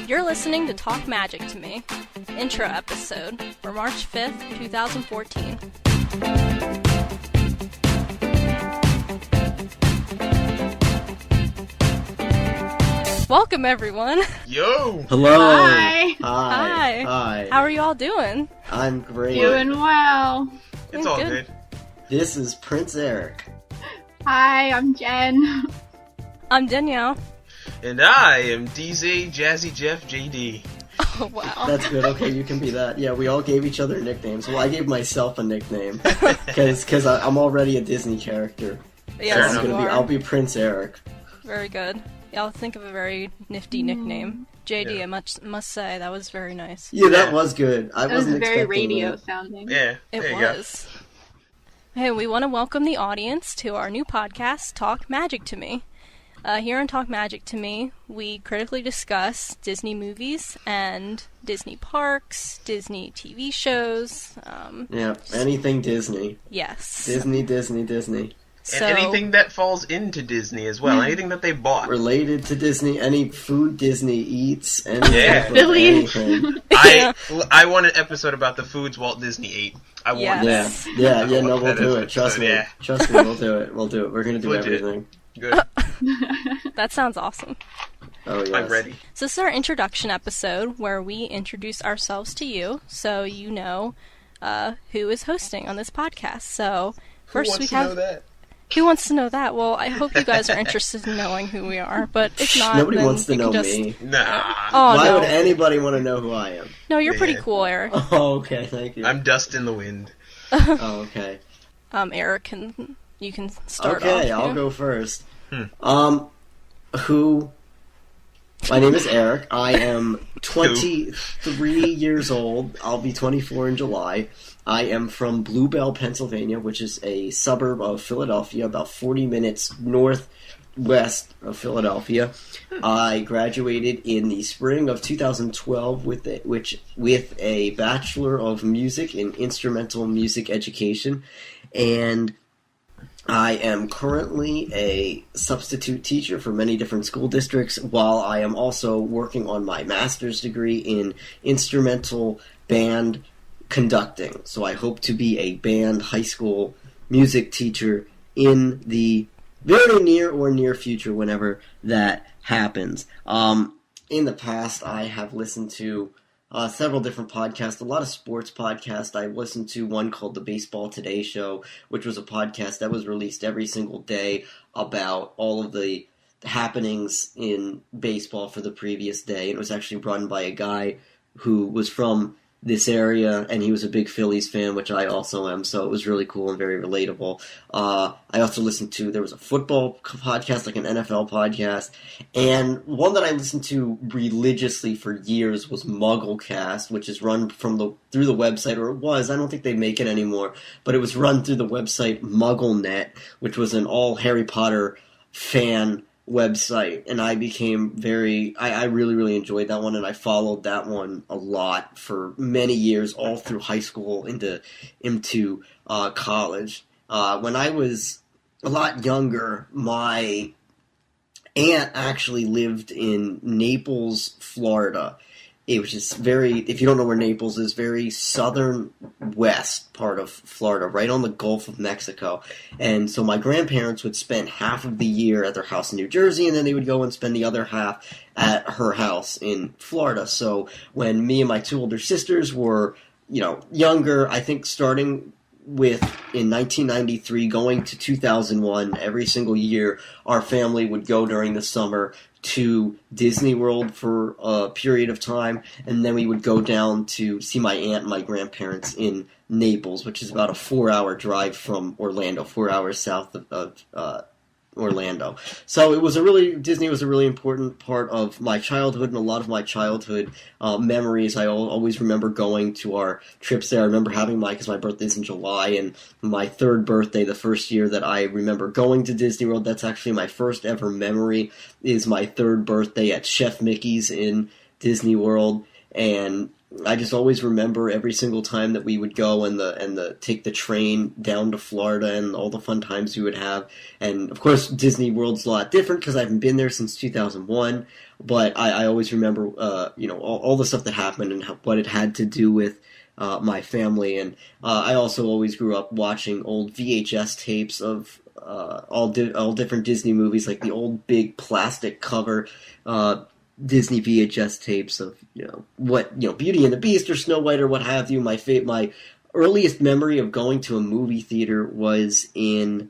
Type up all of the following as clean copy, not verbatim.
You're listening to Talk Magic to Me, intro episode for March 5th, 2014. Welcome, everyone. Yo! Hello! Hi! Hi. Hi! How are you all doing? I'm great. Doing well. It's all good. This is Prince Eric. Hi, I'm Jen. I'm Danielle. And I am DZ Jazzy Jeff JD. Oh, wow. That's good. Okay, you can be that. Yeah, we all gave each other nicknames. Well, I gave myself a nickname because I'm already a Disney character. Yes, So you are. I'll be Prince Eric. Very good. Yeah, I'll think of a very nifty nickname. JD, Yeah. I must say, that was very nice. Yeah, that Yeah. was good. I That was wasn't very expecting radio that. sounding. Yeah, It there you was. Hey, we want to welcome the audience to our new podcast, Talk Magic to Me. Here on Talk Magic to Me, we critically discuss Disney movies and Disney parks, Disney TV shows. Yeah, anything Disney. Yes. Disney. And So, anything that falls into Disney as well. Anything that they bought. Related to Disney, any food Disney eats, anything. Yeah. from Really? anything. I want an episode about the foods Walt Disney ate. I want Yes. that. Yeah, I no, want we'll that do as it. an Trust episode, me. yeah. Trust me, we'll do it. We'll do it. We're gonna do Legit. everything. Good. that sounds awesome. Oh, yes. I'm ready. So this is our introduction episode where we introduce ourselves to you, so you know who is hosting on this podcast. So first we have. that? Who wants to know that? Well, I hope you guys are interested in knowing who we are, but if not, Nobody then wants to you know can just... me. Nah. Oh, Why no. would anybody want to know who I am? No, you're pretty Yeah. cool, Eric. Oh, okay, thank you. I'm dust in the wind. Oh, okay. Eric, you can start off. Okay, I'll yeah. go first. Hmm. My name is Eric. I am 23 years old. I'll be 24 in July. I am from Bluebell, Pennsylvania, which is a suburb of Philadelphia, about 40 minutes northwest of Philadelphia. I graduated in the spring of 2012 with a Bachelor of Music in Instrumental Music Education, and I am currently a substitute teacher for many different school districts, while I am also working on my master's degree in instrumental band conducting. So I hope to be a band high school music teacher in the very near future, whenever that happens. In the past, I have listened to several different podcasts, a lot of sports podcasts. I listened to one called The Baseball Today Show, which was a podcast that was released every single day about all of the happenings in baseball for the previous day. And it was actually run by a guy who was from this area, and he was a big Phillies fan, which I also am, so it was really cool and very relatable. I also listened to, there was a football podcast, like an NFL podcast, and one that I listened to religiously for years was Mugglecast, which is run through the website, or it was, I don't think they make it anymore, but it was run through the website MuggleNet, which was an all Harry Potter fan website, and I became I really, really enjoyed that one, and I followed that one a lot for many years, all through high school into college. When I was a lot younger, my aunt actually lived in Naples, Florida. Which is if you don't know where Naples is, very southern west part of Florida, right on the Gulf of Mexico. And so my grandparents would spend half of the year at their house in New Jersey, and then they would go and spend the other half at her house in Florida. So when me and my two older sisters were, younger, I think starting with in 1993 going to 2001, every single year our family would go during the summer to Disney World for a period of time, and then we would go down to see my aunt and my grandparents in Naples, which is about a 4-hour drive from Orlando, 4 hours south of Orlando. So Disney was a really important part of my childhood, and a lot of my childhood memories. I always remember going to our trips there. I remember having because my birthday's in July, and my third birthday, the first year that I remember going to Disney World, that's actually my first ever memory, is my third birthday at Chef Mickey's in Disney World. And I just always remember every single time that we would go and take the train down to Florida and all the fun times we would have. And of course, Disney World's a lot different because I haven't been there since 2001. But I always remember, all the stuff that happened and what it had to do with my family. And I also always grew up watching old VHS tapes of all different Disney movies, like the old big plastic cover Disney VHS tapes of Beauty and the Beast or Snow White or what have you. My earliest memory of going to a movie theater was in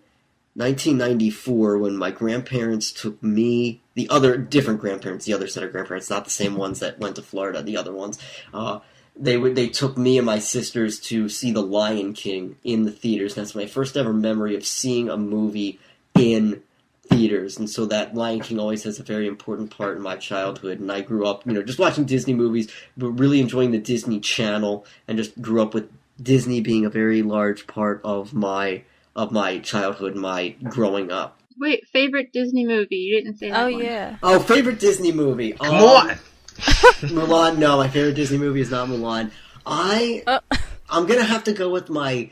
1994 when my grandparents took me, the other set of grandparents, not the same ones that went to Florida, the other ones. They took me and my sisters to see The Lion King in the theaters. That's my first ever memory of seeing a movie in theaters, and so that Lion King always has a very important part in my childhood. And I grew up, just watching Disney movies, but really enjoying the Disney Channel, and just grew up with Disney being a very large part of my childhood, my growing up. Wait, favorite Disney movie? You didn't say that. Oh one. yeah. Oh, favorite Disney movie. Come on. Mulan. No, my favorite Disney movie is not Mulan. I'm gonna have to go with my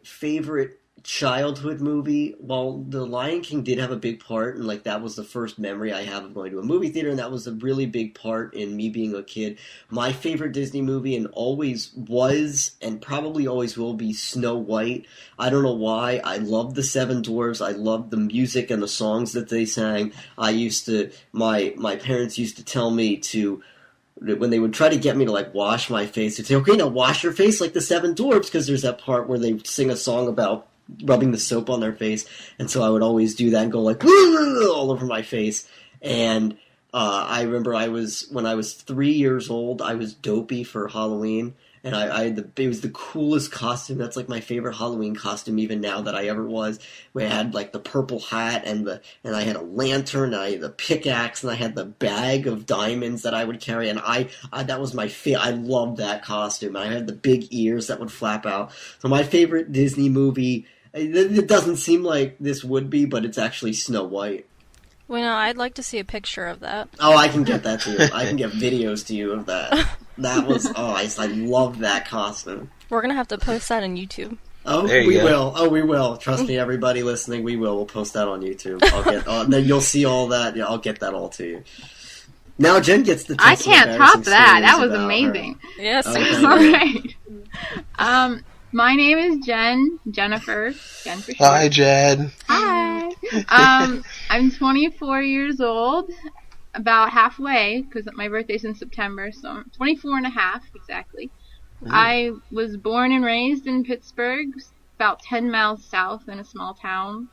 favorite childhood movie. While The Lion King did have a big part, and that was the first memory I have of going to a movie theater, and that was a really big part in me being a kid. My favorite Disney movie, and always was, and probably always will be, Snow White. I don't know why. I love the Seven Dwarfs. I love the music and the songs that they sang. My parents used to tell me to, when they would try to get me to wash my face, they'd say, okay, now wash your face like the Seven Dwarfs, because there's that part where they sing a song about rubbing the soap on their face, and so I would always do that and go all over my face. And I remember when I was 3 years old, I was Dopey for Halloween, and it was the coolest costume. That's my favorite Halloween costume even now that I ever was. Where I had the purple hat and I had a lantern, and I had the pickaxe, and I had the bag of diamonds that I would carry, and that was my favorite. I loved that costume. I had the big ears that would flap out. So my favorite Disney movie, it doesn't seem like this would be, but it's actually Snow White. Well, no, I'd like to see a picture of that. Oh, I can get that to you. I can get videos to you of that. That was, I love that costume. We're gonna have to post that on YouTube. Oh, we will. Oh, we will. Trust me, everybody listening, we will. We'll post that on YouTube. Then you'll see all that. Yeah, I'll get that all to you. Now Jen gets the I can't top that. That was amazing. Her. Yes. Okay. All right. My name is Jennifer for short. Hi, Jen. Hi. I'm 24 years old, about halfway, because my birthday's in September, so I'm 24 and a half, exactly. Mm. I was born and raised in Pittsburgh, about 10 miles south in a small town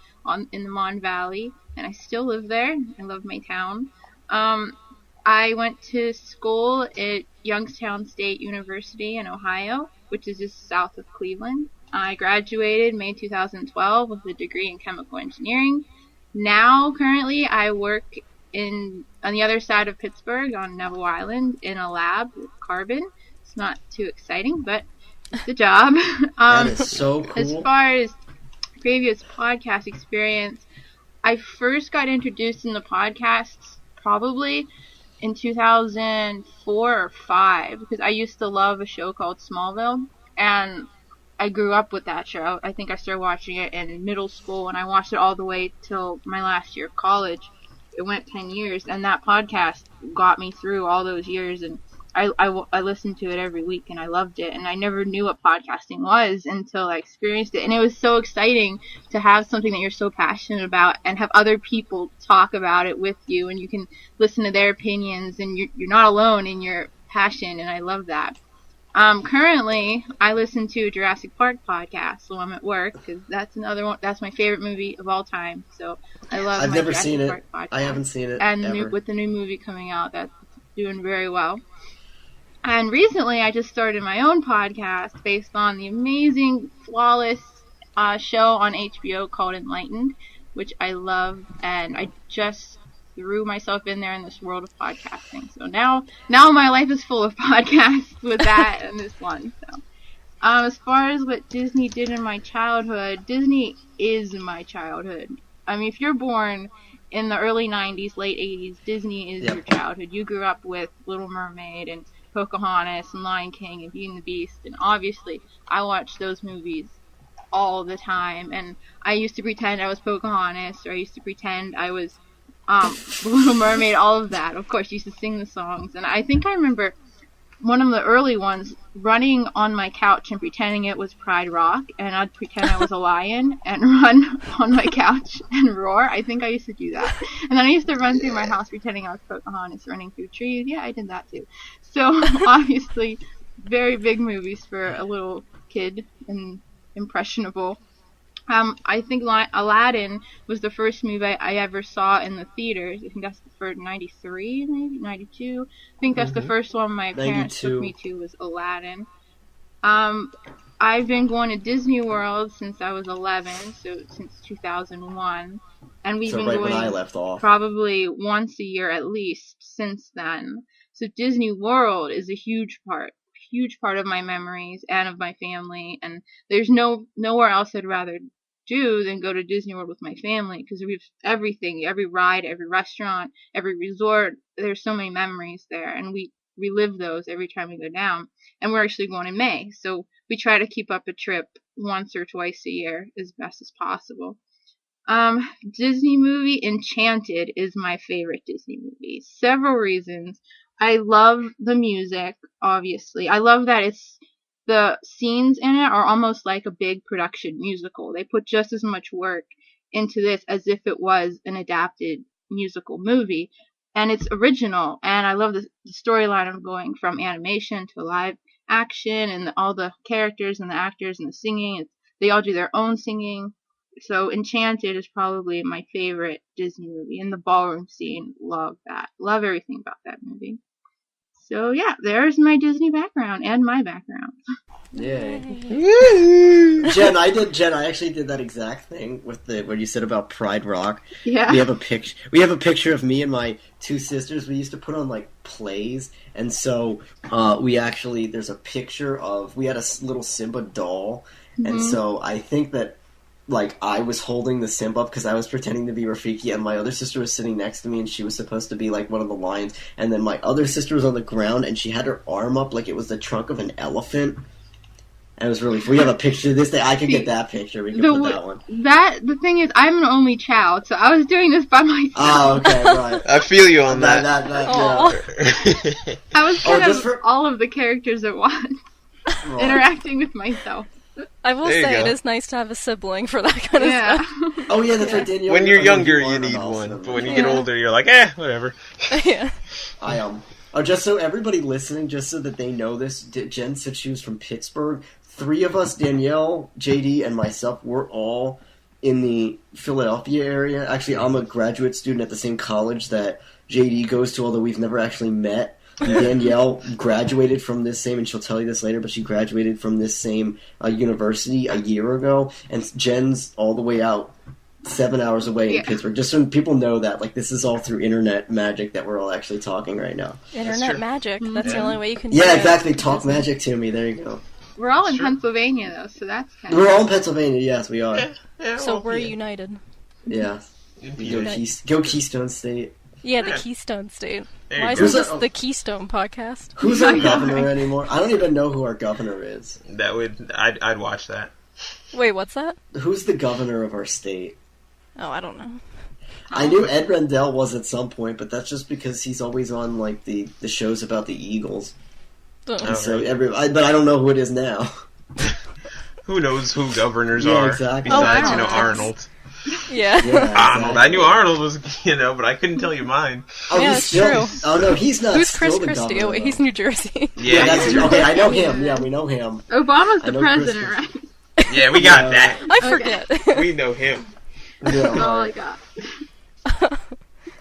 in the Mon Valley, and I still live there. I love my town. I went to school at Youngstown State University in Ohio, which is just south of Cleveland. I graduated May 2012 with a degree in chemical engineering. Now, currently, I work on the other side of Pittsburgh on Neville Island in a lab with carbon. It's not too exciting, but it's a job. That is so cool. As far as previous podcast experience, I first got introduced in the podcasts probably in 2004 or 5, because I used to love a show called Smallville, and I grew up with that show. I think I started watching it in middle school, and I watched it all the way till my last year of college. It went 10 years, and that podcast got me through all those years, and I listened to it every week, and I loved it, and I never knew what podcasting was until I experienced it, and it was so exciting to have something that you're so passionate about and have other people talk about it with you, and you can listen to their opinions, and you're not alone in your passion, and I love that. Currently, I listen to a Jurassic Park podcast while I'm at work, because that's another one. That's my favorite movie of all time, so I love I've my never Jurassic seen it. Park podcast. I haven't seen it, and ever. with the new movie coming out, that's doing very well. And recently, I just started my own podcast based on the amazing, flawless show on HBO called Enlightened, which I love, and I just threw myself in there in this world of podcasting. So now my life is full of podcasts with that and this one. So, as far as what Disney did in my childhood, Disney is my childhood. I mean, if you're born in the early 90s, late 80s, Disney is your childhood. You grew up with Little Mermaid and Pocahontas and Lion King and Beauty and the Beast, and obviously I watched those movies all the time, and I used to pretend I was Pocahontas, or I used to pretend I was the Little Mermaid, all of that. Of course, used to sing the songs, and I think I remember one of the early ones running on my couch and pretending it was Pride Rock, and I'd pretend I was a lion and run on my couch and roar. I think I used to do that. And then I used to run through my house pretending I was Pocahontas running through trees. Yeah, I did that too. So obviously, very big movies for a little kid and impressionable. I think Aladdin was the first movie I ever saw in the theaters. I think that's the first 93, maybe 92. I think that's the first one my parents 92. took me to was Aladdin. I've been going to Disney World since I was 11, so since 2001, and we've been right going when I left off. probably once a year at least since then. So Disney World is a huge part of my memories and of my family, and there's nowhere else I'd rather do than go to Disney World with my family, because we have everything, every ride, every restaurant, every resort. There's so many memories there, and we relive those every time we go down. And we're actually going in May, so we try to keep up a trip once or twice a year as best as possible. Disney movie Enchanted is my favorite Disney movie. Several reasons. I love the music, obviously. I love that the scenes in it are almost like a big production musical. They put just as much work into this as if it was an adapted musical movie. And it's original, and I love the storyline of going from animation to live action, and all the characters and the actors and the singing. They all do their own singing. So Enchanted is probably my favorite Disney movie. And the ballroom scene, love that. Love everything about that movie. So yeah, there's my Disney background and my background. Yay. Jen, I actually did that exact thing with what you said about Pride Rock. Yeah. We have a picture of me and my two sisters. We used to put on like plays, and so there's a picture of, we had a little Simba doll, and so I think that like I was holding the Simba up because I was pretending to be Rafiki, and my other sister was sitting next to me, and she was supposed to be like one of the lions, and then my other sister was on the ground, and she had her arm up like it was the trunk of an elephant. And it was really. We have a picture of this. I could get that picture. We can put that one. The thing is, I'm an only child, so I was doing this by myself. Oh, okay, right. I feel you on that. Yeah. I was kind of all of the characters at once, interacting with myself. I will say it is nice to have a sibling for that kind of stuff. Oh yeah, that's right, Danielle. When you're younger, you need one, but when you get older, you're like, whatever. Yeah. Just so everybody listening, just so that they know this, Jen said she was from Pittsburgh. 3 of us, Danielle, JD, and myself, we're all in the Philadelphia area. Actually, I'm a graduate student at the same college that JD goes to, although we've never actually met. Danielle graduated from this same, and she'll tell you this later, but she graduated from this same university a year ago, and Jen's all the way out 7 hours away in Pittsburgh. Just so people know that, like, this is all through internet magic that we're all actually talking right now. Internet magic. That's the only way you can do it. Yeah, exactly. Talk magic to me. There you go. We're all in Pennsylvania, though, so that's kind of... We're all in Pennsylvania, yes, we are. So we're united. Yeah. Go Keystone State. Yeah, the Keystone State. There Why isn't this the Keystone podcast? Who's our governor anymore? I don't even know who our governor is. I'd watch that. Wait, what's that? Who's the governor of our state? Oh, I don't know. I knew Ed Rendell was at some point, but that's just because he's always on like the shows about the Eagles. Oh. So but I don't know who it is now. Who knows who governors are? Exactly. Besides, Arnold. Yeah. Arnold. I knew Arnold was, but I couldn't tell you mine. Oh, yeah, he's still, true. Oh no, he's not. Who's still Chris the Christie? governor, Oh, wait, he's New Jersey. Yeah, that's okay. I know him. Yeah, we know him. Obama's the president, right? Yeah, we got that. I forget. We know him. Yeah, all I got.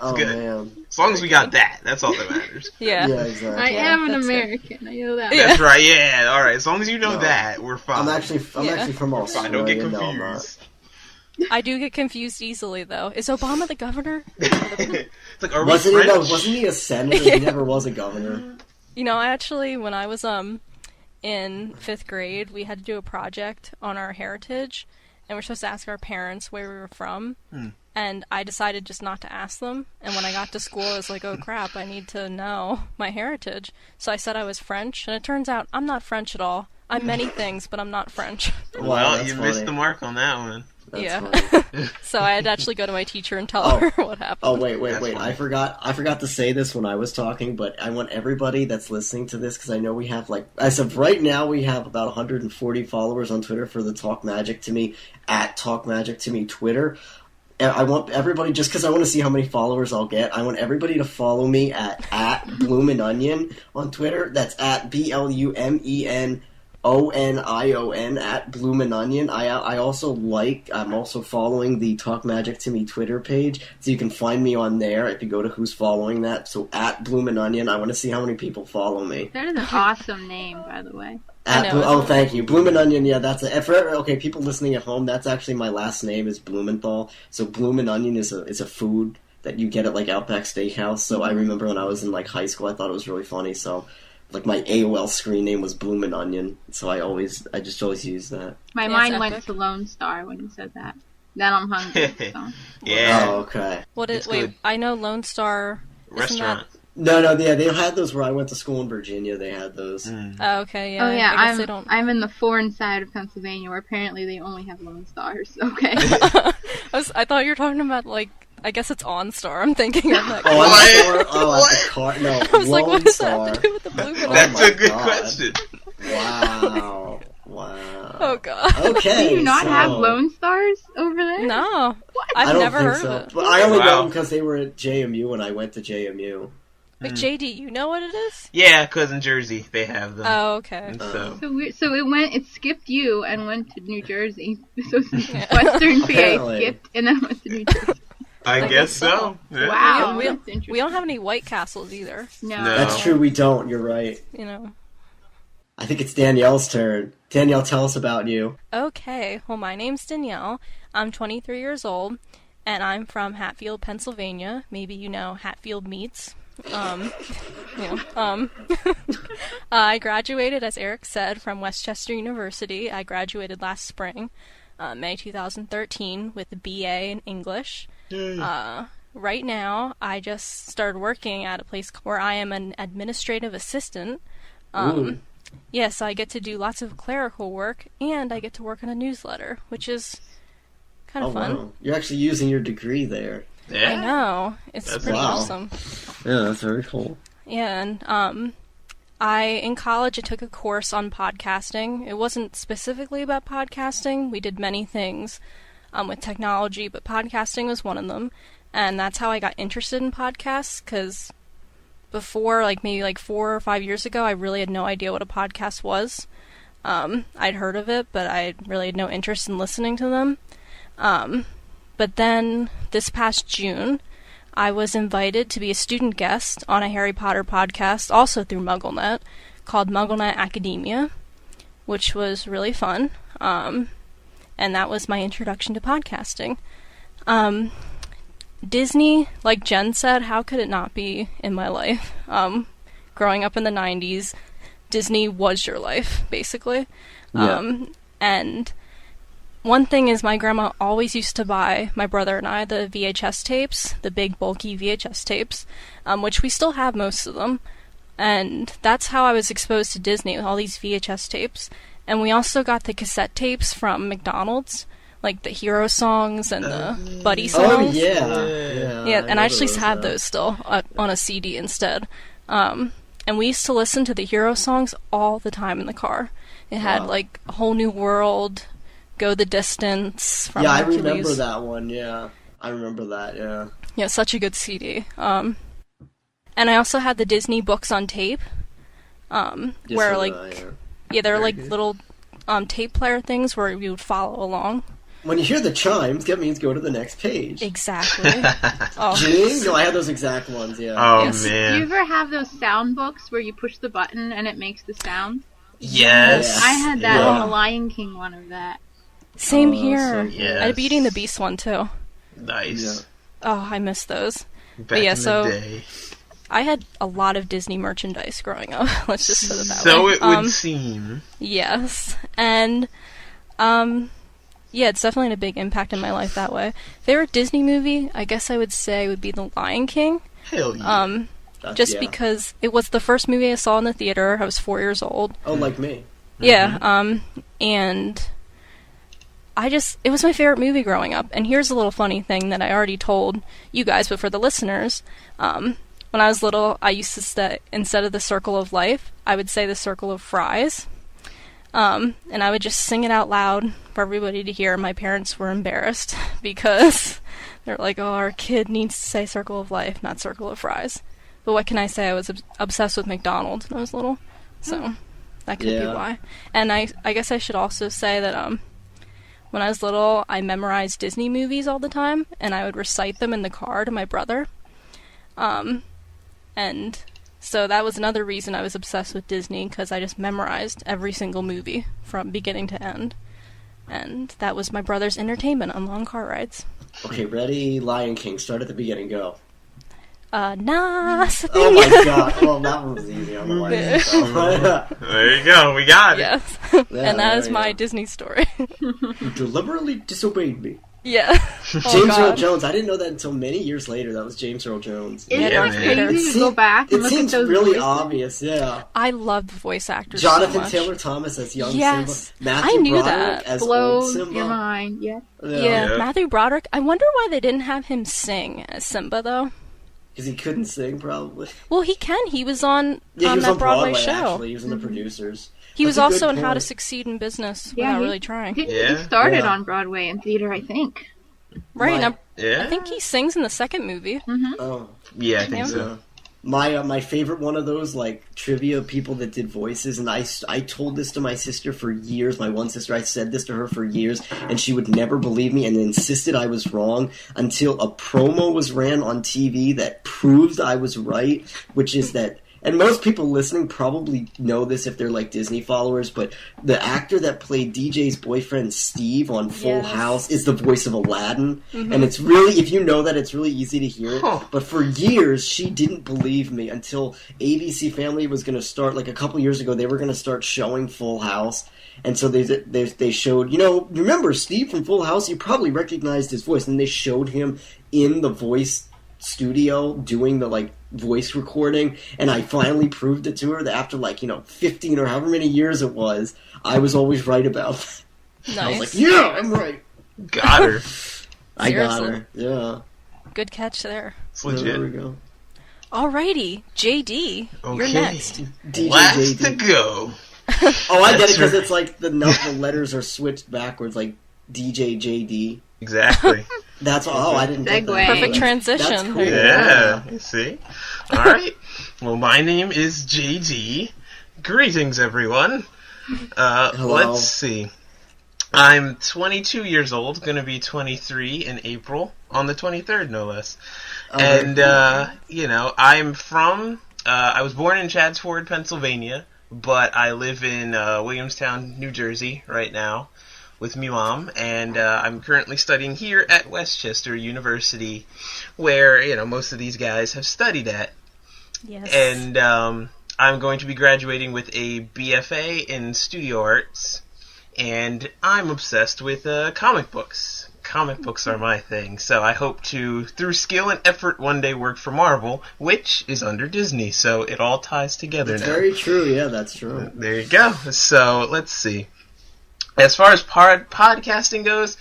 Oh good. Man. As long as we got that, that's all that matters. Yeah. Yeah, exactly. I am an American. I know that. That's right. Yeah. All right. As long as you know that, we're fine. I'm actually from Australia. Don't get confused. I do get confused easily, though. Is Obama the governor? It's like, are wasn't we Wasn't he a senator? He never was a governor. I actually, when I was in 5th grade, we had to do a project on our heritage, and we're supposed to ask our parents where we were from. and I decided just not to ask them. And when I got to school, I was like, oh crap, I need to know my heritage. So I said I was French, and it turns out I'm not French at all. I'm many things, but I'm not French. Well, you missed the mark on that one. That's So I had to actually go to my teacher and tell her what happened. Oh, wait. Funny. I forgot to say this when I was talking, but I want everybody that's listening to this, because I know we have, like, as of right now, we have about 140 followers on Twitter for the Talk Magic to Me, at Talk Magic to Me Twitter. And I want everybody, just because I want to see how many followers I'll get, I want everybody to follow me at Bloomin' Onion on Twitter. That's at BLUMENONION at Bloomin' Onion. I'm also following the Talk Magic to Me Twitter page, so you can find me on there if you go to who's following that. So at Bloomin' Onion, I want to see how many people follow me. That is an awesome name, by the way. Thank you. Bloomin' Onion, yeah, that's it. Okay, people listening at home, that's actually my last name is Blumenthal. So Bloomin' Onion is a food that you get at, like, Outback Steakhouse. So I remember when I was in, like, high school, I thought it was really funny. So, like, my AOL screen name was Bloomin' Onion. So I just always use that. My mind went to Lone Star when you said that. Then I'm hungry. So. Yeah. Oh, okay. Wait, I know Lone Star Restaurant. No, yeah, they had those where I went to school in Virginia. They had those. Oh, okay, yeah. Oh yeah, I guess they don't. I'm in the foreign side of Pennsylvania, where apparently they only have Lone Stars. Okay. I thought you were talking about, like, I guess it's OnStar. I'm thinking of that. The car. No, I was like, what does that have to do with the blue? That's a good question. Wow. Oh god. Okay. Do you not have Lone Stars over there? No. What? I've never heard of it. But I only know them because they were at JMU when I went to JMU. Wait, JD, you know what it is? Yeah, because in Jersey they have them. Oh, okay. And So it skipped you and went to New Jersey. So Western PA skipped and then went to New Jersey. I guess so. Yeah. Wow. We don't have any White Castles either. No. That's true, we don't. You're right. You know. I think it's Danielle's turn. Danielle, tell us about you. Okay. Well, my name's Danielle. I'm 23 years old, and I'm from Hatfield, Pennsylvania. Maybe you know Hatfield Meats. I graduated, as Eric said, from Westchester University. I graduated last spring, May 2013, with a BA in English. Right now, I just started working at a place where I am an administrative assistant. Yes, I get to do lots of clerical work, and I get to work on a newsletter, which is kind of fun. Wow. You're actually using your degree there. Yeah. I know. It's pretty awesome. Yeah, that's very cool. Yeah, and in college I took a course on podcasting. It wasn't specifically about podcasting. We did many things with technology, but podcasting was one of them. And that's how I got interested in podcasts, because before, maybe 4 or 5 years ago, I really had no idea what a podcast was. I'd heard of it, but I really had no interest in listening to them. But then, this past June, I was invited to be a student guest on a Harry Potter podcast, also through MuggleNet, called MuggleNet Academia, which was really fun. And that was my introduction to podcasting. Disney, like Jen said, how could it not be in my life? Growing up in the 90s, Disney was your life, basically. Yeah. And one thing is, my grandma always used to buy my brother and I the VHS tapes, the big bulky VHS tapes, which we still have most of them. And that's how I was exposed to Disney, with all these VHS tapes. And we also got the cassette tapes from McDonald's, like the hero songs and the buddy songs. Oh, yeah. Yeah, and I actually have those still on a CD instead. And we used to listen to the hero songs all the time in the car. It had, A Whole New World, Go the Distance from Hercules. I remember that one, yeah. I remember that, yeah. Yeah, such a good CD. And I also had the Disney books on tape, where, they're little tape player things where you would follow along. When you hear the chimes, that means go to the next page. Exactly. Gee? No, I had those exact ones, yeah. Oh, Yes. man. Do you ever have those sound books where you push the button and it makes the sound? Yes. I had that on the Lion King one of that. Same here. Yes. I had Beauty and the Beast one, too. Nice. Yeah. Oh, I miss those. Back yeah, in so- the day. I had a lot of Disney merchandise growing up. Let's just put it that way. So it would seem. Yes. And, Yeah, it's definitely had a big impact in my life that way. Favorite Disney movie, I guess I would say would be The Lion King. Hell yeah. Just because it was the first movie I saw in the theater. I was 4 years old. Oh, like me. Yeah, and it was my favorite movie growing up. And here's a little funny thing that I already told you guys, but for the listeners, when I was little, I used to say, instead of the circle of life, I would say the circle of fries. And I would just sing it out loud for everybody to hear. My parents were embarrassed because they're like, oh, our kid needs to say circle of life, not circle of fries. But what can I say? I was obsessed with McDonald's when I was little, so that could be why. And I guess I should also say that when I was little, I memorized Disney movies all the time, and I would recite them in the car to my brother. And so that was another reason I was obsessed with Disney, because I just memorized every single movie from beginning to end. And that was my brother's entertainment on long car rides. Okay, ready? Lion King. Start at the beginning. Go. Nah. Oh my god. Well, that one was easy on the Lion King. There you go. We got it. Yes. Yeah, And that is my Disney story. You deliberately disobeyed me. Yeah. James Earl Jones. I didn't know that until many years later. That was James Earl Jones. Isn't Yeah, it man. crazy to go back and It look at seems those really voices? obvious, yeah. I love the voice actors Jonathan so much. Taylor Thomas as young Yes. Simba. Matthew I knew Broderick that. as old Blows Simba. your mind, yeah. Yeah, Yeah. Matthew Broderick. I wonder why they didn't have him sing as Simba, though. Because he couldn't sing, probably. Well, he can. He was on Yeah, he was that on Broadway, Broadway, show. actually. He was in the producers. He was That's a also good in How to point. Succeed in Business Yeah, without he- really trying. He Yeah. started Yeah. on Broadway and theater, I think. Right, My- and Yeah. I think he sings in the second movie. Oh. Yeah, I think Yeah. so. My favorite one of those like trivia people that did voices, and I told this to my sister for years. My one sister, I said this to her for years, and she would never believe me and insisted I was wrong until a promo was ran on TV that proved I was right, which is that. And most people listening probably know this if they're like Disney followers, but the actor that played DJ's boyfriend Steve on Full Yes. House is the voice of Aladdin. And it's really, if you know that, it's really easy to hear it. Huh. But for years, she didn't believe me until ABC Family was going to start, like a couple years ago, they were going to start showing Full House. And so they showed, remember Steve from Full House? You probably recognized his voice. And they showed him in the voice studio doing the like voice recording, and I finally proved it to her that after 15 or however many years it was, I was always right about that. I was like, Nice. yeah, I'm right. Got her. I got Seriously. her. Yeah. Good catch there. It's There we legit. go. Alrighty, JD, you're Okay. next. DJ Last to JD. go. Oh, I get it That's because right. it's like the letters are switched backwards, like DJ JD. Exactly. That's I didn't get that. Segue. Perfect That's transition. cool. Yeah, you see? Alright. Well, my name is JD. Greetings, everyone. Hello. Let's see. I'm 22 years old, gonna be 23 in April, on the 23rd, no less. Oh, And, very I'm from, I was born in Chadsford, Pennsylvania, but I live in Williamstown, New Jersey right now with me mom, and I'm currently studying here at Westchester University, where, most of these guys have studied at. Yes. And I'm going to be graduating with a BFA in studio arts, and I'm obsessed with comic books. Comic books are my thing, so I hope to, through skill and effort, one day work for Marvel, which is under Disney, so it all ties together It's now. very true. Yeah, that's true. There you go. So, let's see. As far as podcasting goes,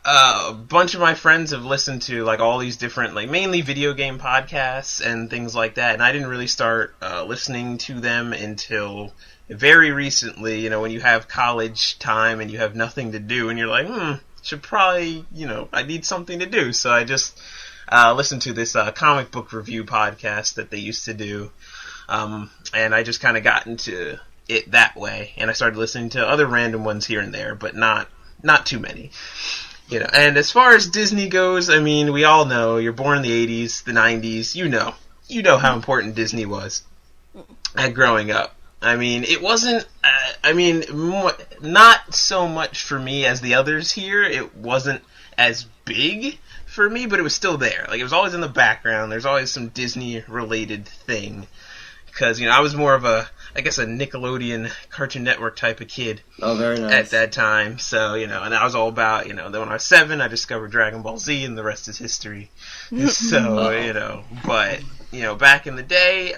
a bunch of my friends have listened to, all these different, mainly video game podcasts and things like that, and I didn't really start listening to them until very recently, when you have college time and you have nothing to do, and you're like, should probably, I need something to do, so I just listened to this comic book review podcast that they used to do, and I just kind of got into it that way, and I started listening to other random ones here and there, but not too many. And as far as Disney goes, I mean, we all know, you're born in the 80s, the 90s, you know how important Disney was growing up. I mean, it wasn't, not so much for me as the others here. It wasn't as big for me, but it was still there. It was always in the background. There's always some Disney-related thing because I was more of a Nickelodeon Cartoon Network type of kid. Oh, very nice. At that time, so and I was all about then when I was 7, I discovered Dragon Ball Z, and the rest is history. So but back in the day,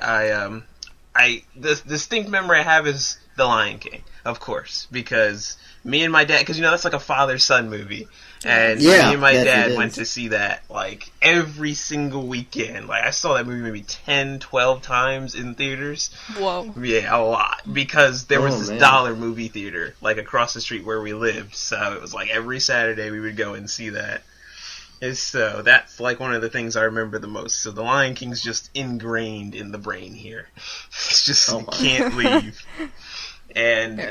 the distinct memory I have is The Lion King, of course, because me and my dad, because that's like a father-son movie, and me and my dad went to see that like every single weekend. Like I saw that movie maybe 10, 12 times in theaters. Whoa. Yeah, a lot, because there was this dollar movie theater like across the street where we lived, so it was like every Saturday we would go and see that. And so that's like one of the things I remember the most. So The Lion King's just ingrained in the brain here. It's just can't leave. And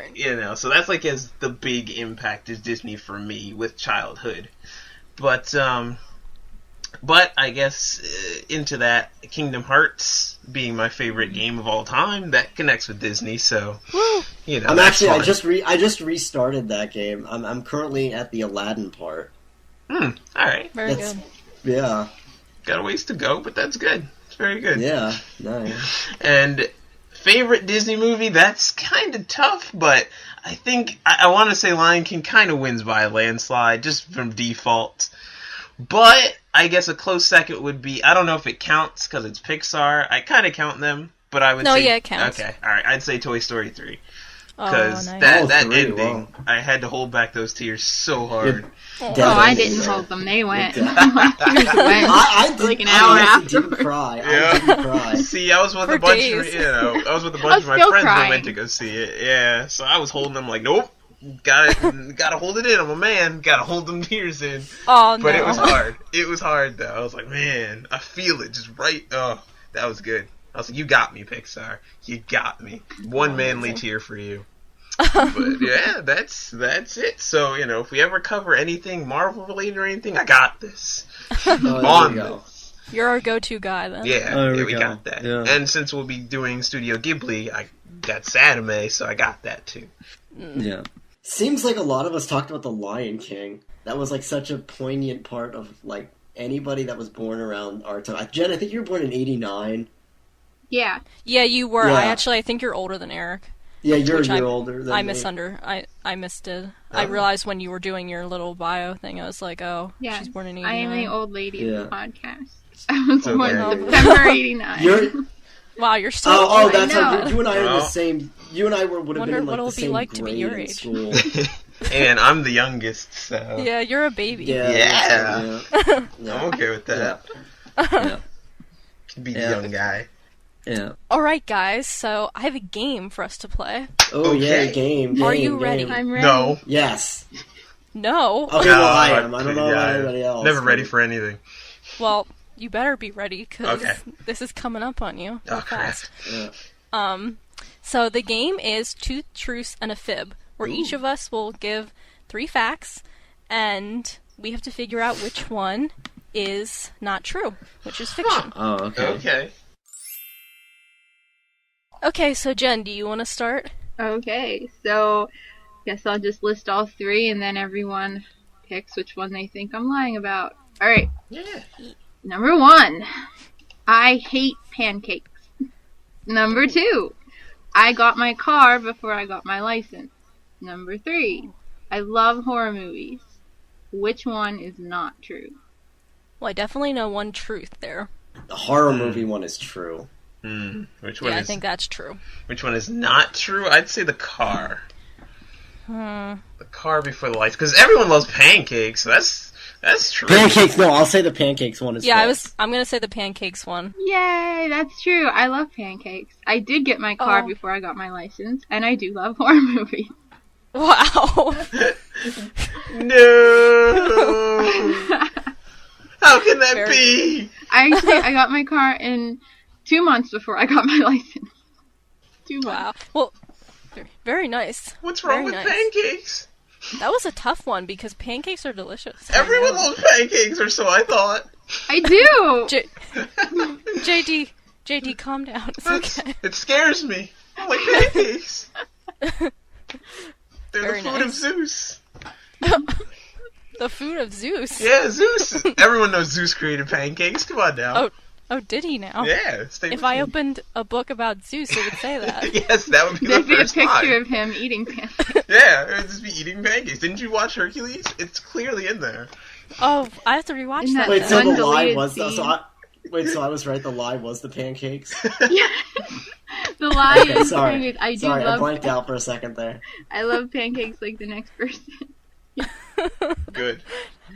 so that's like as the big impact is Disney for me with childhood. But I guess into that, Kingdom Hearts being my favorite game of all time, that connects with Disney. So I'm actually I just restarted that game. I'm currently at the Aladdin part. All right. Very good. Yeah. Got a ways to go, but that's good. It's very good. Yeah. Nice. And favorite Disney movie, that's kind of tough, but I think I want to say Lion King kind of wins by a landslide, just from default. But I guess a close second would be, I don't know if it counts because it's Pixar. I kind of count them, but I would say... No, yeah, it counts. Okay, alright, I'd say Toy Story 3. Because nice. that three, ending, wow. I had to hold back those tears so hard. I didn't hold them. They went. I did, like an hour after. Didn't cry. Yeah. I didn't cry. See, I was with For a bunch days. of, I was with a I bunch was of my still friends that crying. went to go see it. Yeah, so I was holding them like, nope, gotta hold it in. I'm a man, gotta hold them tears in. Oh, no. But it was hard. It was hard, though. I was like, man, I feel it just right. Oh, that was good. I was like, you got me, Pixar. You got me. One manly tear for you. But yeah, that's it. So, if we ever cover anything Marvel related or anything, I got this. On this. You're our go-to guy, then. Yeah, we go. got that. Yeah. And since we'll be doing Studio Ghibli, that's anime, so I got that too. Yeah. Seems like a lot of us talked about The Lion King. That was like such a poignant part of like anybody that was born around our time. Jen, I think you were born in '89. Yeah. Yeah, you were. Yeah. I think you're older than Eric. Yeah, you're a Which year older than I me. I missed it. I realized when you were doing your little bio thing, I was like, oh, Yeah. she's born in I 89. am the old lady Yeah. of the podcast. I was Okay. born Yeah. September '89. You're Wow, you're so oh, old. that's how know. you and I are in the Well. same. You and I would have been Wonder in what like it'll the be same like to be grade your in age. school. And I'm the youngest, so Yeah, you're a baby. Yeah. I'm okay with that. Yeah. Can be the Yeah. young guy. Yeah. All right, guys. So I have a game for us to play. Oh Okay. yeah, game. Are game, you game. ready? I'm ready. No. Yes. No. Okay, well I am. I don't know about anybody else. Never ready for anything. Well, you better be ready because Okay. this is coming up on you real Oh, crap. fast. Yeah. So the game is Two Truths and a Fib, where each of us will give 3 facts, and we have to figure out which one is not true, which is fiction. Oh, okay. Okay. Okay, so Jen, do you want to start? Okay, so guess I'll just list all 3 and then everyone picks which one they think I'm lying about. Alright, Yeah. number 1. I hate pancakes. Number 2. I got my car before I got my license. Number 3. I love horror movies. Which one is not true? Well, I definitely know one truth there. The horror movie one is true. Which one Yeah, I is think that's true. which one is not true? I'd say the car. The car before the lights, because everyone loves pancakes. So that's true. Pancakes. No, I'll say the pancakes one is. Yeah, false. I'm gonna say the pancakes one. Yay, that's true. I love pancakes. I did get my car Oh. before I got my license, and I do love horror movies. Wow. No. How can that Very- be? I got my car in 2 months before I got my license. 2 months. Wow. Well, very nice. What's wrong Very with nice. pancakes? That was a tough one because pancakes are delicious. Everyone loves pancakes, or so I thought. I do! JD, calm down. It's That's- okay. It scares me. I like pancakes. They're Very the food nice. of Zeus. The food of Zeus. Yeah, Zeus. Everyone knows Zeus created pancakes. Come on now. Oh, Oh, did he now? Yeah. Stay If with I me. opened a book about Zeus, it would say that. Yes, that would be There'd the be a first picture line. of him eating pancakes. Yeah, it would just be eating pancakes. Didn't you watch Hercules? It's clearly in there. Oh, I have to rewatch Isn't that. that Wait, then. so the Undeleted lie was scene. so I was right. The lie was the pancakes. Yeah. The lie Okay, is sorry. pancakes. I do Sorry, I love. blanked out for a second there. I love pancakes like the next person. Good.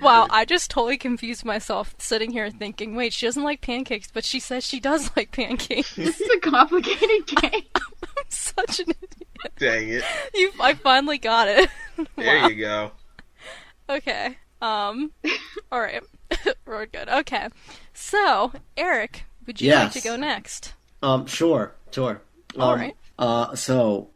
Wow, I just totally confused myself sitting here thinking, wait, she doesn't like pancakes, but she says she does like pancakes. This is a complicated game. I'm such an idiot. Dang it. I finally got it. There Wow. you go. Okay. Alright. We're good. Okay. So, Eric, would you like Yes. to go next? Sure. All right. So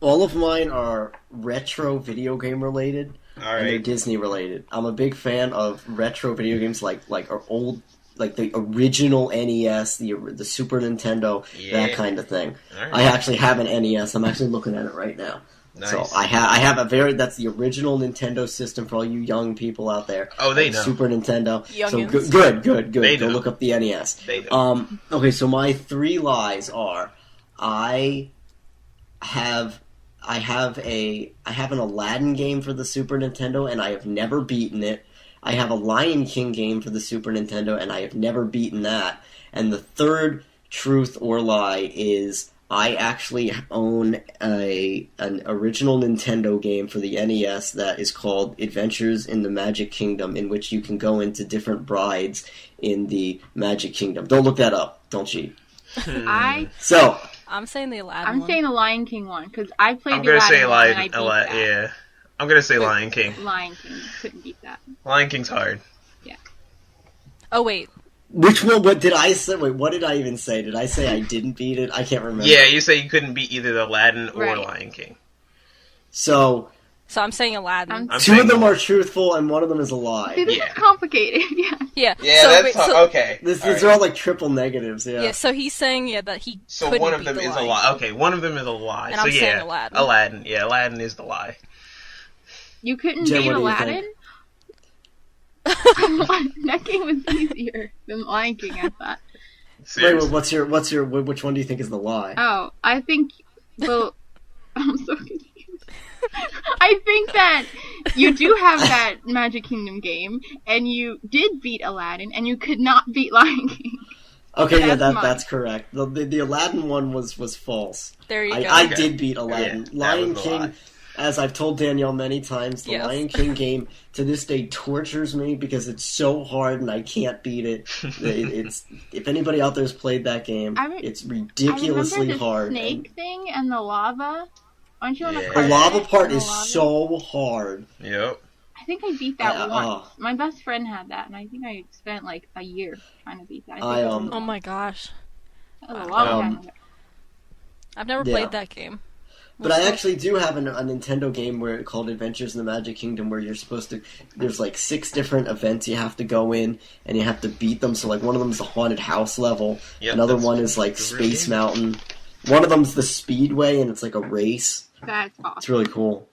all of mine are retro video game related, All and they're right. Disney related. I'm a big fan of retro video games like our old, like the original NES, the Super Nintendo, Yeah. that kind of thing. All right. I actually have an NES. I'm actually looking at it right now. Nice. So I have that's the original Nintendo system for all you young people out there. Oh, they know. Super Nintendo. So Youngins. good. They Go know. look up the NES. They know. Okay, so my 3 lies are I have an Aladdin game for the Super Nintendo and I have never beaten it. I have a Lion King game for the Super Nintendo and I have never beaten that. And the third truth or lie is I actually own an original Nintendo game for the NES that is called Adventures in the Magic Kingdom, in which you can go into different brides in the Magic Kingdom. Don't look that up. Don't cheat. So, I'm saying the Aladdin I'm one. saying the Lion King one because I played I'm the gonna Aladdin say one and I beat that. Yeah. I'm gonna say Lion King. Lion King couldn't beat that. Lion King's hard. Oh, wait. which one? What did I say? Wait, what did I even say? Did I say I didn't beat it? I can't remember. Yeah, you say you couldn't beat either the Aladdin or Right. Lion King. So, So I'm saying Aladdin. I'm two of saying them the- are truthful and one of them is a See, lie. this Yeah. is complicated. Yeah. Yeah. Yeah, so, that's wait, hard. so, Okay. These All are right. all like triple negatives, yeah. Yeah, so he's saying that he So couldn't one of beat them the is a Lion lie. King. Okay, one of them is a lie. And so I'm yeah, saying Aladdin. Aladdin. Yeah, Aladdin is the lie. You couldn't Jen, beat what do you Aladdin? That game was easier than Lion King, I thought. Wait, Seriously. which one do you think is the lie? Oh, I think. Well, I'm so confused. I think that you do have that Magic Kingdom game, and you did beat Aladdin, and you could not beat Lion King. Okay, yeah, That's mine. that's correct. The Aladdin one was false. There you go. I Okay. did beat Aladdin. Yeah, that Lion was a King, lie. as I've told Danielle many times, the Yes. Lion King game to this day tortures me because it's so hard and I can't beat it. It's if anybody out there has played that game, it's I ridiculously remember the hard. snake thing and the lava. Aren't you on a Yeah. The cart lava ride part in the is lava? so hard. Yep. I think I beat that I- once. My best friend had that, and I think I spent like a year trying to beat that. I think I, it was- Oh my gosh. that was a long um, time ago. I've never Yeah. played that game. But I actually do have a Nintendo game called Adventures in the Magic Kingdom where you're supposed to. There's like 6 different events you have to go in and you have to beat them. So like one of them is the haunted house level. Yep, Another that's one is like the real Space game. Mountain. One of them's the Speedway and it's like a race. That's It's awesome. really cool.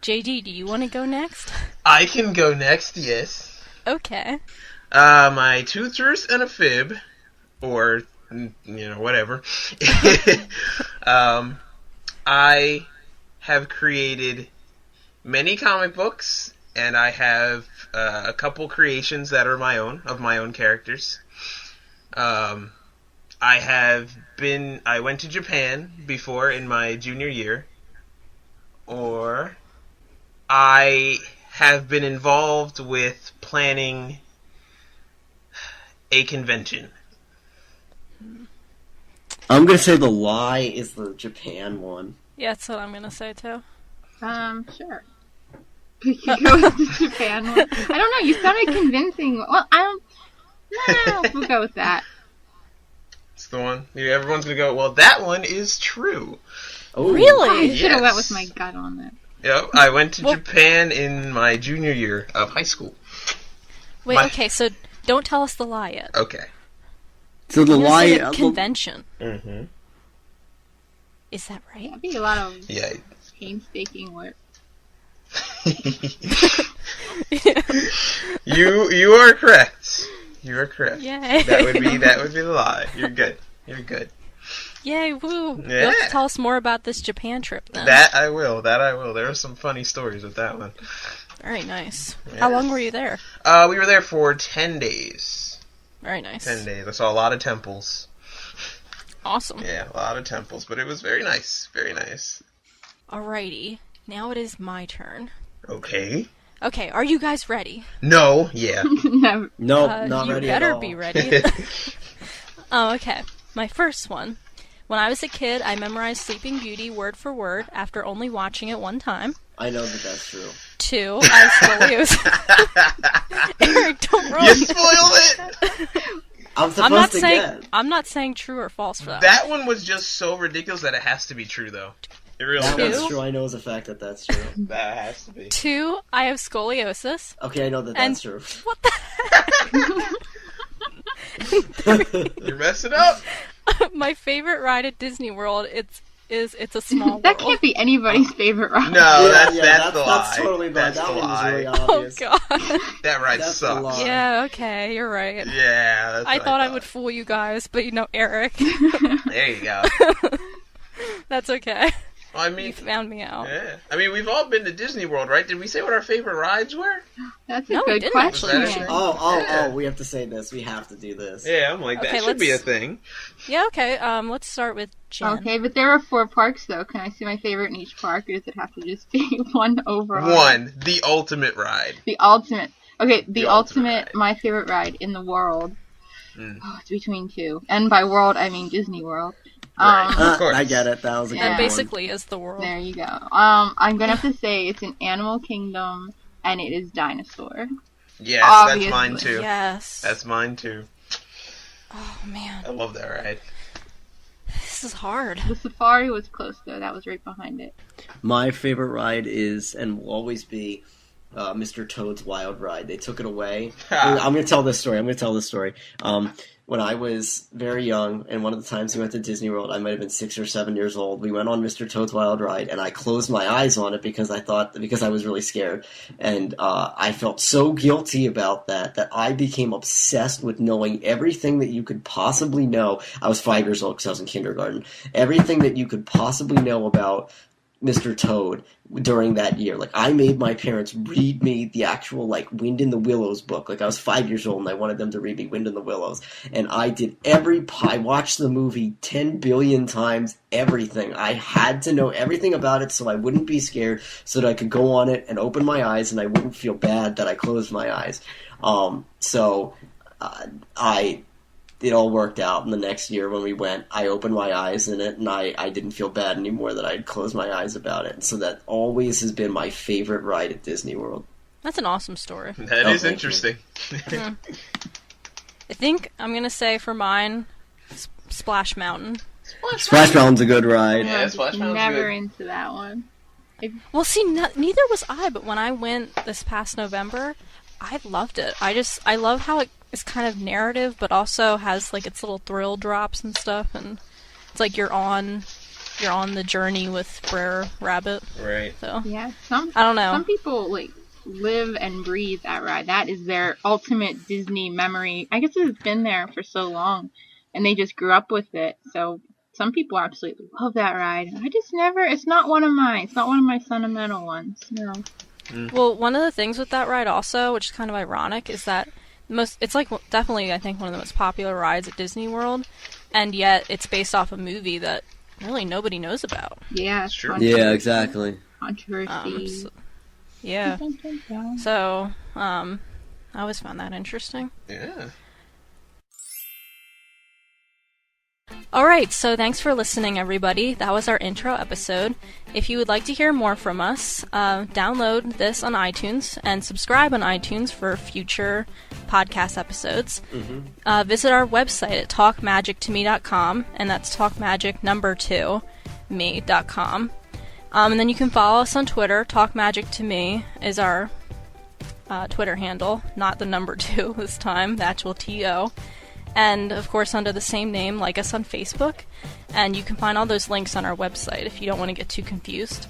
JD, do you want to go next? I can go next. Yes. Okay. My two truths and a fib, or whatever. I have created many comic books, and I have a couple creations that are my own characters. I went to Japan before in my junior year, or I have been involved with planning a convention. I'm gonna say the lie is the Japan one. Yeah, that's what I'm gonna say too. Sure. We could go with the Japan one. I don't know, you sounded convincing. Well, we'll go with that. It's the one. Everyone's gonna go, well, that one is true. Oh, Really? I should have went Yes. with my gut on that. Yep, I went to Well- Japan in my junior year of high school. Wait, My- okay, so don't tell us the lie yet. Okay. So the You're gonna lie. say a convention. Mm-hmm. Is that right? That'd be a lot of Yeah. painstaking work. You are correct. You are correct. Yay. That would be the lie. You're good. You're good. Yay, woo. Yeah. You'll have to tell us more about this Japan trip then. That I will. There are some funny stories with that one. Very nice. Yes. How long were you there? We were there for 10 days. Very nice. 10 days. I saw a lot of temples. Awesome. Yeah, a lot of temples, but it was very nice. Very nice. Alrighty. Now it is my turn. Okay. Okay, are you guys ready? No, yeah. Never. Nope, not ready at all. You better be ready. Oh, okay. My first one. When I was a kid, I memorized Sleeping Beauty word for word after only watching it one time. I know that that's true. 2, I scoliosis. Eric, don't ruin You it. spoiled it! I'm not saying true or false for that. That one was just so ridiculous that it has to be true, though. It really That does. one's true. I know as a fact that that's true. That has to be. 2, I have scoliosis. Okay, I know that And- that's true. What the You're messing up. My favorite ride at Disney World, it's a small That world. can't be anybody's favorite ride. No, that's the that's lie. totally bad. That's That the one was lie. really Oh obvious. god. That ride That's the sucks. lie. Yeah, okay, you're right. Yeah, that's I what thought I would fool you guys, but Eric. There you go. That's okay. Well, I You mean, found me out. yeah. I mean, we've all been to Disney World, right? Did we say what our favorite rides were? That's a No, we good didn't question. actually. Was that a- Oh, we have to say this. We have to do this. Yeah, I'm like, that Okay, should be a let's- thing. Yeah, okay. Let's start with Jen. Okay, but there are 4 parks though. Can I see my favorite in each park, or does it have to just be one overall? One, the ultimate ride. The ultimate. Okay, the ultimate ultimate, ride. my favorite ride in the world. Mm. Oh, it's between 2. And by world, I mean Disney World. Right. Of course. I get it. That was a good Yeah. That one. basically is the world. There you go. I'm gonna have to say it's an Animal Kingdom, and it is Dinosaur. Yes, Obviously. that's mine too. Yes. That's mine too. Oh man, I love that ride. this is hard. The Safari was close though. That was right behind it. My favorite ride is, and will always be, Mr. Toad's Wild Ride. They took it away. I'm going to tell this story. When I was very young, and one of the times we went to Disney World, I might have been 6 or 7 years old. We went on Mr. Toad's Wild Ride, and I closed my eyes on it because I was really scared, and I felt so guilty about that I became obsessed with knowing everything that you could possibly know. I was 5 years old because I was in kindergarten. Everything that you could possibly know about Mr. Toad during that year. Like, I made my parents read me the actual, like, Wind in the Willows book. Like, I was 5 years old and I wanted them to read me Wind in the Willows. And I did I watched the movie 10 billion times, everything. I had to know everything about it so I wouldn't be scared, so that I could go on it and open my eyes and I wouldn't feel bad that I closed my eyes. It all worked out, and the next year when we went, I opened my eyes in it, and I didn't feel bad anymore that I'd closed my eyes about it. So that always has been my favorite ride at Disney World. That's an awesome story. That Oh, is thank interesting. I think I'm gonna say for mine, Splash Mountain. Splash Mountain's a good ride. Yeah, Splash Mountain's Never good. into that one. Well, see, neither was I, but when I went this past November, I loved it. I love how it is kind of narrative, but also has like its little thrill drops and stuff, and it's like you're on the journey with Brer Rabbit. Right. So Yeah, I don't know. Some people like live and breathe that ride. That is their ultimate Disney memory. I guess it's been there for so long, and they just grew up with it. So some people absolutely love that ride. I just never. It's not one of mine. It's not one of my sentimental ones. No. Well, one of the things with that ride also, which is kind of ironic, is that it's like definitely I think one of the most popular rides at Disney World, and yet it's based off a movie that really nobody knows about. Yeah, That's true. Yeah, exactly. Controversy. Yeah. So, I always found that interesting. Yeah. Alright, so thanks for listening, everybody. That was our intro episode. If you would like to hear more from us, download this on iTunes and subscribe on iTunes for future podcast episodes. Visit our website at talkmagictome.com, and that's talkmagic2me.com. And then you can follow us on Twitter. TalkMagicToMe is our Twitter handle, not the number 2 this time, the actual T-O. And, of course, under the same name, like us on Facebook. And you can find all those links on our website if you don't want to get too confused.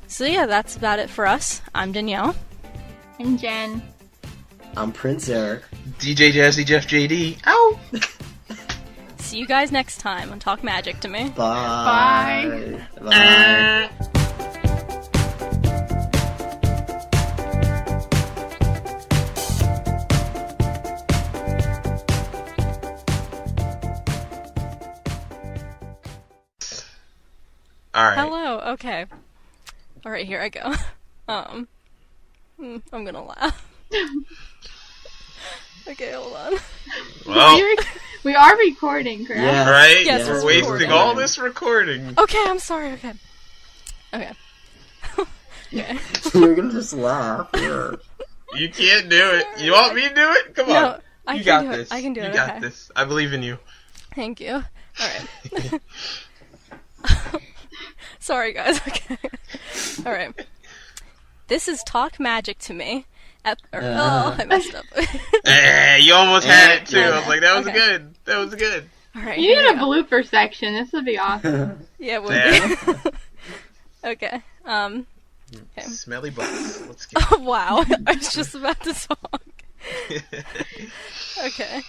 So, yeah, that's about it for us. I'm Danielle. And Jen. I'm Prince Eric. DJ Jazzy Jeff JD. Ow! See you guys next time on Talk Magic to Me. Bye. Bye. Bye. Alright. Hello, okay. Alright, here I go. I'm gonna laugh. Okay, hold on. Well, We are recording, correct? Yeah. right? Yes, We're it's wasting recording. all this recording. Okay, I'm sorry, okay. Okay. Okay. You're gonna just laugh. Yeah. You can't do it. You want me to do it? Come on. No, I You can got do this. it. I can do it, You got okay. this. I believe in you. Thank you. Alright. Sorry, guys, okay. Alright. This is Talk Magic to Me. Oh, I messed up. You almost had it too. I was like, that was Okay. good. That was good. Alright. You need a blooper section. This would be awesome. Yeah, it would Damn. be. Okay. Okay. Smelly butts. Let's go. Oh, wow. I was just about to talk. Okay.